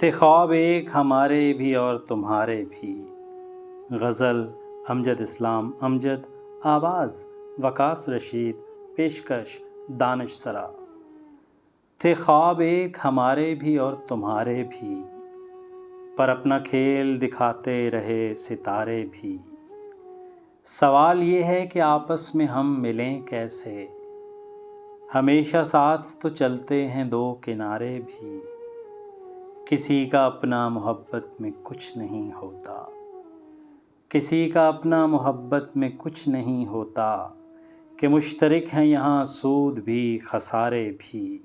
تھے خواب ایک ہمارے بھی اور تمہارے بھی۔ غزل امجد اسلام امجد، آواز وقاص رشید، پیشکش دانش سرا۔ تھے خواب ایک ہمارے بھی اور تمہارے بھی، پر اپنا کھیل دکھاتے رہے ستارے بھی۔ سوال یہ ہے کہ آپس میں ہم ملیں کیسے، ہمیشہ ساتھ تو چلتے ہیں دو کنارے بھی۔ کسی کا اپنا محبت میں کچھ نہیں ہوتا، کسی کا اپنا محبت میں کچھ نہیں ہوتا، کہ مشترک ہیں یہاں سود بھی خسارے بھی۔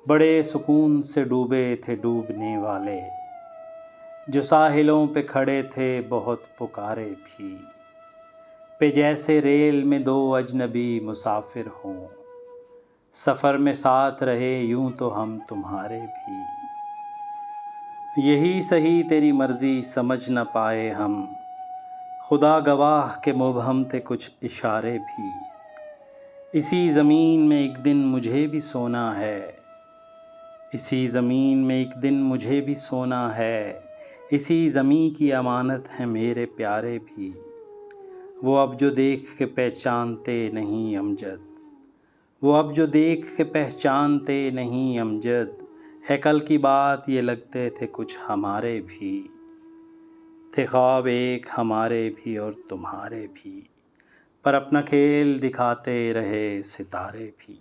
بڑے سکون سے ڈوبے تھے ڈوبنے والے، جو ساحلوں پہ کھڑے تھے بہت پکارے بھی۔ پہ جیسے ریل میں دو اجنبی مسافر ہوں، سفر میں ساتھ رہے یوں تو ہم تمہارے بھی۔ یہی سہی تیری مرضی سمجھ نہ پائے ہم، خدا گواہ کہ مبہم تھے کچھ اشارے بھی۔ اسی زمین میں ایک دن مجھے بھی سونا ہے، اسی زمین میں ایک دن مجھے بھی سونا ہے، اسی زمیں کی امانت ہیں میرے پیارے بھی۔ وہ اب جو دیکھ کے پہچانتے نہیں امجد، وہ اب جو دیکھ کے پہچانتے نہیں امجد، ہے کل کی بات یہ لگتے تھے کچھ ہمارے بھی۔ تھے خواب ایک ہمارے بھی اور تمہارے بھی، پر اپنا کھیل دکھاتے رہے ستارے بھی۔